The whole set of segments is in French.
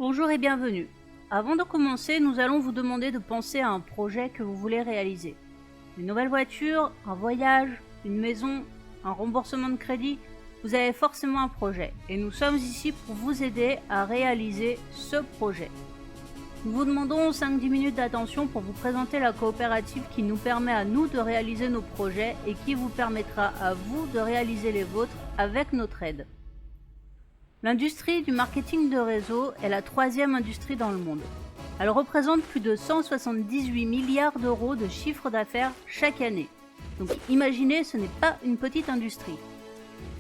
Bonjour et bienvenue. Avant de commencer, nous allons vous demander de penser à un projet que vous voulez réaliser. Une nouvelle voiture, un voyage, une maison, un remboursement de crédit, vous avez forcément un projet et nous sommes ici pour vous aider à réaliser ce projet. Nous vous demandons 5-10 minutes d'attention pour vous présenter la coopérative qui nous permet à nous de réaliser nos projets et qui vous permettra à vous de réaliser les vôtres avec notre aide. L'industrie du marketing de réseau est la troisième industrie dans le monde. Elle représente plus de 178 milliards d'euros de chiffre d'affaires chaque année. Donc imaginez, ce n'est pas une petite industrie.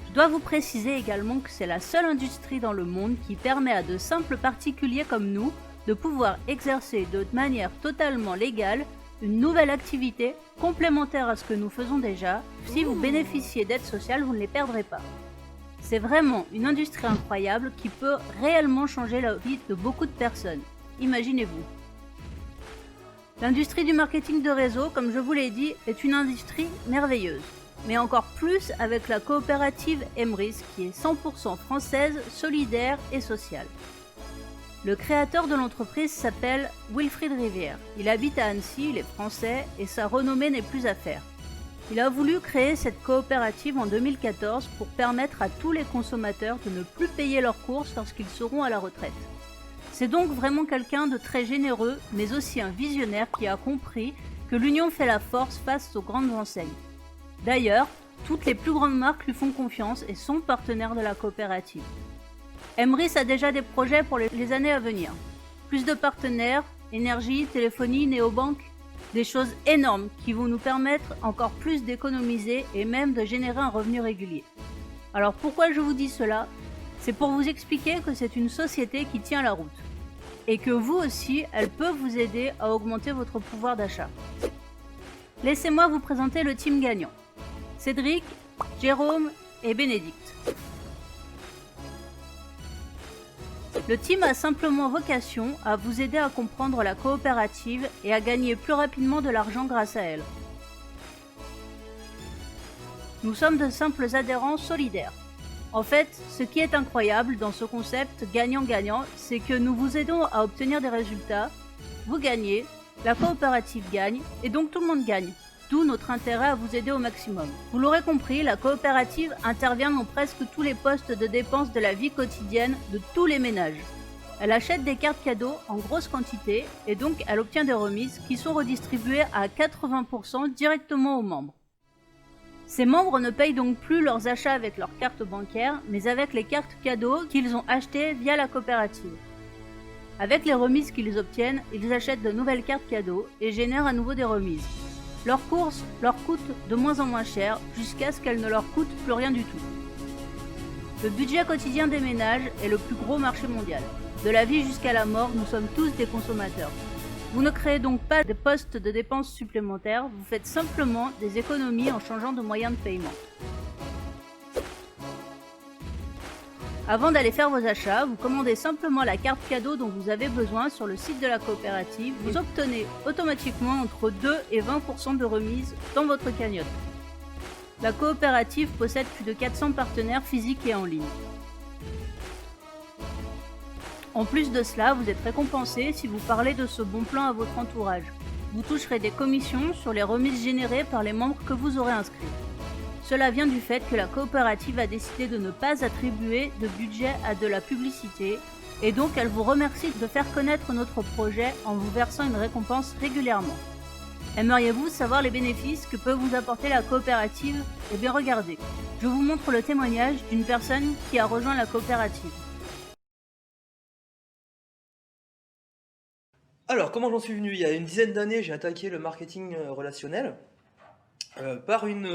Je dois vous préciser également que c'est la seule industrie dans le monde qui permet à de simples particuliers comme nous de pouvoir exercer de manière totalement légale une nouvelle activité complémentaire à ce que nous faisons déjà. Si vous bénéficiez d'aides sociales, vous ne les perdrez pas. C'est vraiment une industrie incroyable qui peut réellement changer la vie de beaucoup de personnes. Imaginez-vous. L'industrie du marketing de réseau, comme je vous l'ai dit, est une industrie merveilleuse. Mais encore plus avec la coopérative Emrys qui est 100% française, solidaire et sociale. Le créateur de l'entreprise s'appelle Wilfried Rivière. Il habite à Annecy, il est français et sa renommée n'est plus à faire. Il a voulu créer cette coopérative en 2014 pour permettre à tous les consommateurs de ne plus payer leurs courses lorsqu'ils seront à la retraite. C'est donc vraiment quelqu'un de très généreux, mais aussi un visionnaire qui a compris que l'union fait la force face aux grandes enseignes. D'ailleurs, toutes les plus grandes marques lui font confiance et sont partenaires de la coopérative. Emrys a déjà des projets pour les années à venir. Plus de partenaires, énergie, téléphonie, néobanque, des choses énormes qui vont nous permettre encore plus d'économiser et même de générer un revenu régulier. Alors pourquoi je vous dis cela? C'est pour vous expliquer que c'est une société qui tient la route et que vous aussi, elle peut vous aider à augmenter votre pouvoir d'achat. Laissez-moi vous présenter le team gagnant. Cédric, Jérôme et Bénédicte. Le team a simplement vocation à vous aider à comprendre la coopérative et à gagner plus rapidement de l'argent grâce à elle. Nous sommes de simples adhérents solidaires. En fait, ce qui est incroyable dans ce concept gagnant-gagnant, c'est que nous vous aidons à obtenir des résultats, vous gagnez, la coopérative gagne et donc tout le monde gagne. D'où notre intérêt à vous aider au maximum. Vous l'aurez compris, la coopérative intervient dans presque tous les postes de dépenses de la vie quotidienne de tous les ménages. Elle achète des cartes cadeaux en grosse quantité et donc elle obtient des remises qui sont redistribuées à 80% directement aux membres. Ces membres ne payent donc plus leurs achats avec leurs cartes bancaires, mais avec les cartes cadeaux qu'ils ont achetées via la coopérative. Avec les remises qu'ils obtiennent, ils achètent de nouvelles cartes cadeaux et génèrent à nouveau des remises. Leurs courses leur coûtent de moins en moins cher jusqu'à ce qu'elles ne leur coûtent plus rien du tout. Le budget quotidien des ménages est le plus gros marché mondial. De la vie jusqu'à la mort, nous sommes tous des consommateurs. Vous ne créez donc pas de postes de dépenses supplémentaires, vous faites simplement des économies en changeant de moyen de paiement. Avant d'aller faire vos achats, vous commandez simplement la carte cadeau dont vous avez besoin sur le site de la coopérative. Vous obtenez automatiquement entre 2 et 20% de remise dans votre cagnotte. La coopérative possède plus de 400 partenaires physiques et en ligne. En plus de cela, vous êtes récompensé si vous parlez de ce bon plan à votre entourage. Vous toucherez des commissions sur les remises générées par les membres que vous aurez inscrits. Cela vient du fait que la coopérative a décidé de ne pas attribuer de budget à de la publicité et donc elle vous remercie de faire connaître notre projet en vous versant une récompense régulièrement. Aimeriez-vous savoir les bénéfices que peut vous apporter la coopérative? Eh bien regardez, je vous montre le témoignage d'une personne qui a rejoint la coopérative. Alors, comment j'en suis venu? Il y a une dizaine d'années, j'ai attaqué le marketing relationnel. Par une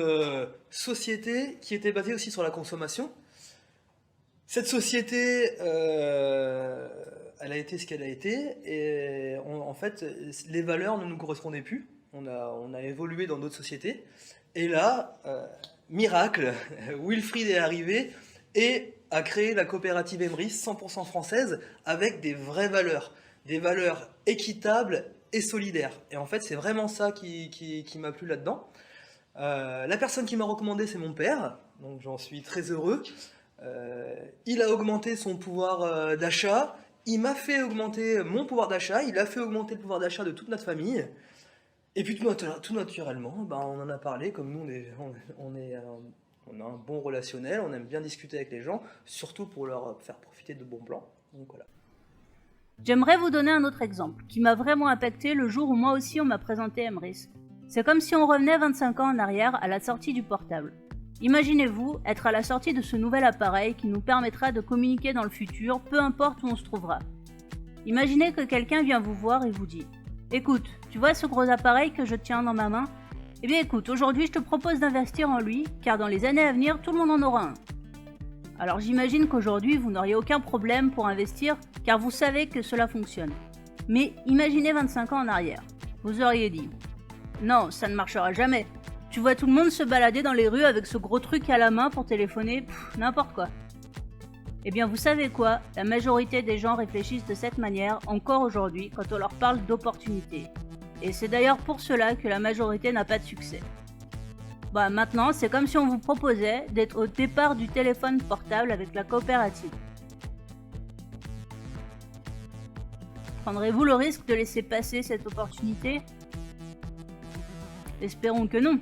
société qui était basée aussi sur la consommation. Cette société, elle a été ce qu'elle a été, et en fait, les valeurs ne nous correspondaient plus. On a évolué dans d'autres sociétés, et là, miracle, Wilfried est arrivé et a créé la coopérative Emrys 100% française avec des vraies valeurs, des valeurs équitables et solidaires. Et en fait, c'est vraiment ça qui m'a plu là-dedans. La personne qui m'a recommandé, c'est mon père, donc j'en suis très heureux. Il a augmenté son pouvoir d'achat, il m'a fait augmenter mon pouvoir d'achat, il a fait augmenter le pouvoir d'achat de toute notre famille. Et puis tout naturellement, ben, on en a parlé, comme nous on a un bon relationnel, on aime bien discuter avec les gens, surtout pour leur faire profiter de bons plans. Donc voilà. J'aimerais vous donner un autre exemple, qui m'a vraiment impacté le jour où moi aussi on m'a présenté MRISC. C'est comme si on revenait 25 ans en arrière à la sortie du portable. Imaginez-vous être à la sortie de ce nouvel appareil qui nous permettra de communiquer dans le futur, peu importe où on se trouvera. Imaginez que quelqu'un vient vous voir et vous dit « Écoute, tu vois ce gros appareil que je tiens dans ma main ? Eh bien écoute, aujourd'hui je te propose d'investir en lui, car dans les années à venir, tout le monde en aura un. » Alors j'imagine qu'aujourd'hui vous n'auriez aucun problème pour investir, car vous savez que cela fonctionne. Mais imaginez 25 ans en arrière. Vous auriez dit « Non, ça ne marchera jamais. Tu vois tout le monde se balader dans les rues avec ce gros truc à la main pour téléphoner, n'importe quoi. » Eh bien vous savez quoi, la majorité des gens réfléchissent de cette manière encore aujourd'hui quand on leur parle d'opportunités. Et c'est d'ailleurs pour cela que la majorité n'a pas de succès. Bah maintenant, c'est comme si on vous proposait d'être au départ du téléphone portable avec la coopérative. Prendrez-vous le risque de laisser passer cette opportunité ? Espérons que non.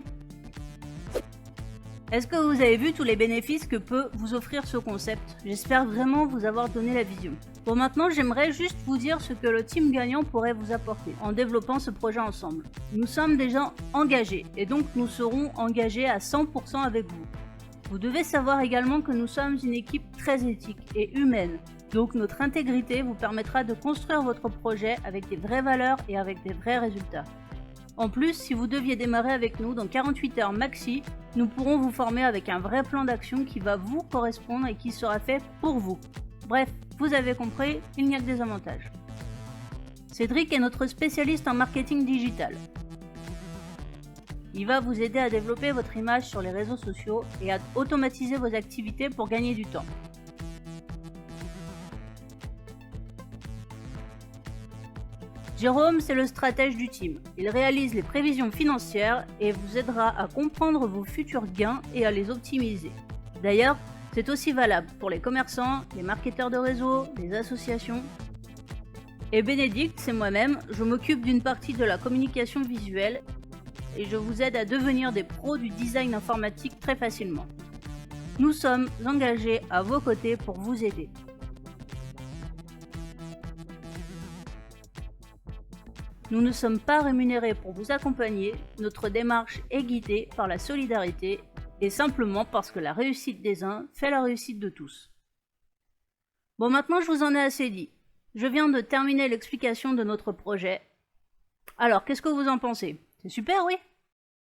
Est-ce que vous avez vu tous les bénéfices que peut vous offrir ce concept ? J'espère vraiment vous avoir donné la vision. Bon, maintenant, j'aimerais juste vous dire ce que le team gagnant pourrait vous apporter en développant ce projet ensemble. Nous sommes des gens engagés et donc nous serons engagés à 100% avec vous. Vous devez savoir également que nous sommes une équipe très éthique et humaine. Donc notre intégrité vous permettra de construire votre projet avec des vraies valeurs et avec des vrais résultats. En plus, si vous deviez démarrer avec nous dans 48 heures maxi, nous pourrons vous former avec un vrai plan d'action qui va vous correspondre et qui sera fait pour vous. Bref, vous avez compris, il n'y a que des avantages. Cédric est notre spécialiste en marketing digital. Il va vous aider à développer votre image sur les réseaux sociaux et à automatiser vos activités pour gagner du temps. Jérôme, c'est le stratège du team. Il réalise les prévisions financières et vous aidera à comprendre vos futurs gains et à les optimiser. D'ailleurs, c'est aussi valable pour les commerçants, les marketeurs de réseau, les associations. Et Bénédicte, c'est moi-même, je m'occupe d'une partie de la communication visuelle et je vous aide à devenir des pros du design informatique très facilement. Nous sommes engagés à vos côtés pour vous aider. Nous ne sommes pas rémunérés pour vous accompagner, notre démarche est guidée par la solidarité et simplement parce que la réussite des uns fait la réussite de tous. Bon, maintenant je vous en ai assez dit. Je viens de terminer l'explication de notre projet. Alors, qu'est-ce que vous en pensez ? C'est super, oui ?